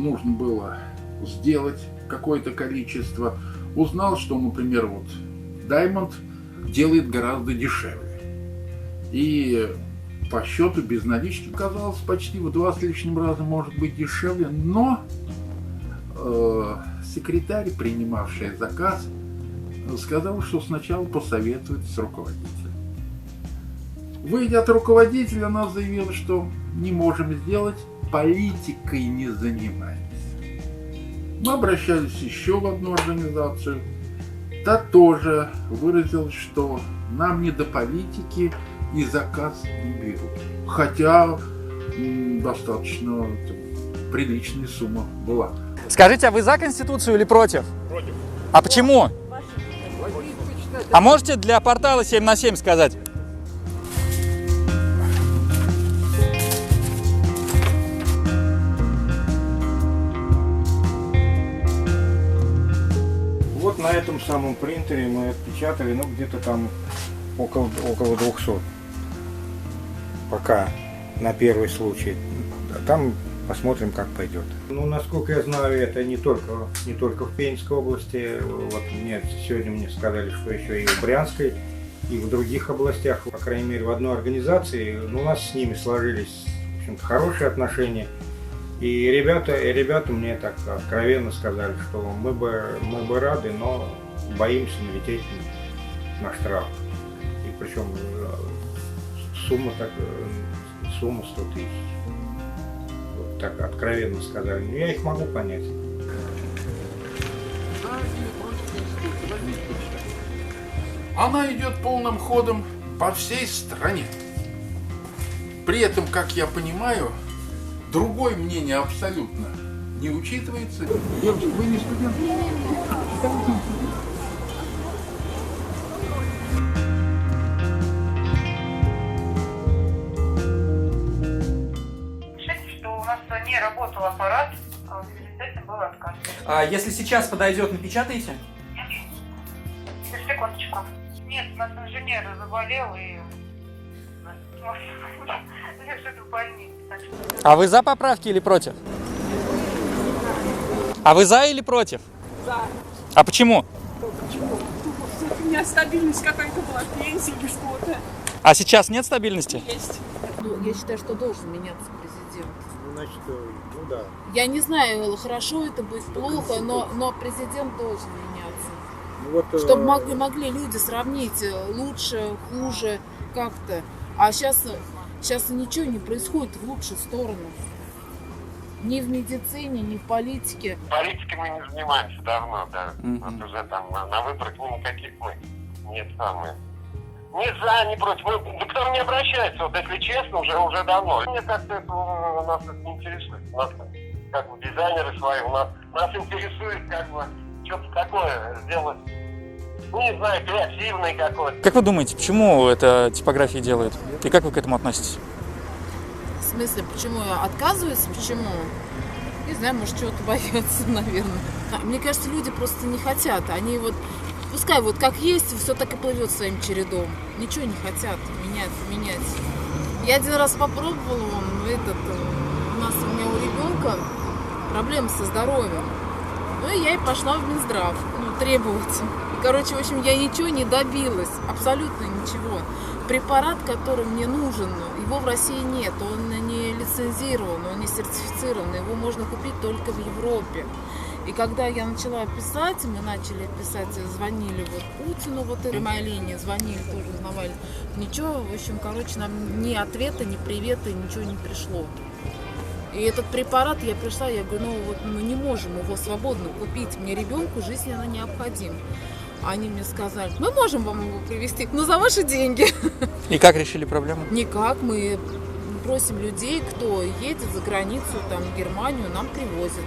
нужно было сделать какое-то количество. Узнал, что, например, вот Diamond делает гораздо дешевле. И по счету без налички казалось почти в 2 с лишним раза может быть дешевле, но секретарь, принимавший заказ, сказал, что сначала посоветует с руководителем. Выйдя от руководителя, она заявила, что не можем сделать, политикой не занимаемся. Мы обращались еще в одну организацию. Та тоже выразилась, что нам не до политики и заказ не берут. Хотя достаточно приличная сумма была. Скажите, а вы за Конституцию или против? Против. А почему? А можете для портала 7 на 7 сказать? Вот на этом самом принтере мы отпечатали, ну, где-то там около 200. Пока на первый случай. А там посмотрим, как пойдет. Ну, насколько я знаю, это не только в Пензенской области. Вот сегодня мне сказали, что еще и в Брянской, и в других областях, по крайней мере, в одной организации. Ну, у нас с ними сложились, в общем-то, хорошие отношения. И ребята мне так откровенно сказали, что мы бы рады, но боимся налететь на штраф. И причем сумма 100 тысяч. Вот так откровенно сказали. Но я их могу понять. Она идет полным ходом по всей стране. При этом, как я понимаю, другое мнение абсолютно не учитывается. Девушка, вы не студент? Пишите, что у нас не работал аппарат, а в связи с этим был отказ. А если сейчас подойдет, напечатаете? Секундочку. Нет, у нас инженер заболел и лежит в больнице. А вы за поправки или против? А вы за или против? За. А почему? Почему? У меня стабильность какая-то была, пенсия или что-то. А сейчас нет стабильности? Есть. Ну, я считаю, что должен меняться президент. Ну, значит, ну да. Я не знаю, хорошо это будет, плохо, но президент должен меняться. Ну, вот, Чтобы могли люди сравнить лучше, хуже, как-то. А сейчас ничего не происходит в лучшую сторону. Ни в медицине, ни в политике. Политикой мы не занимаемся давно, да. Вот уже там на выборах никаких мы нет самые. Ни за, ни против. Да кто мне обращается, вот если честно, уже давно. Мне как-то это нас это не интересует. У нас как бы дизайнеры свои, нас интересует как бы что-то такое сделать. Ну, не знаю, креативный какой-то. Как вы думаете, почему это типографии делают? И как вы к этому относитесь? В смысле, почему я отказываюсь? Почему? Не знаю, может, чего-то боятся, наверное. Мне кажется, люди просто не хотят. Они вот, пускай вот как есть, все так и плывет своим чередом. Ничего не хотят менять. Я один раз попробовала, у меня у ребенка проблемы со здоровьем. Ну, и я и пошла в Минздрав, требовать. Короче, в общем, я ничего не добилась, абсолютно ничего. Препарат, который мне нужен, его в России нет, он не лицензирован, он не сертифицирован, его можно купить только в Европе. И когда я начала писать, мы начали писать, звонили Путину, прямая линия, звонили, тоже узнавали. Ничего, в общем, нам ни ответа, ни привета, ничего не пришло. И этот препарат, я пришла, я говорю, мы не можем его свободно купить, мне ребенку жизненно необходим. Они мне сказали, мы можем вам его привезти, но за ваши деньги. И как решили проблему? Никак, мы просим людей, кто едет за границу, в Германию, нам привозят.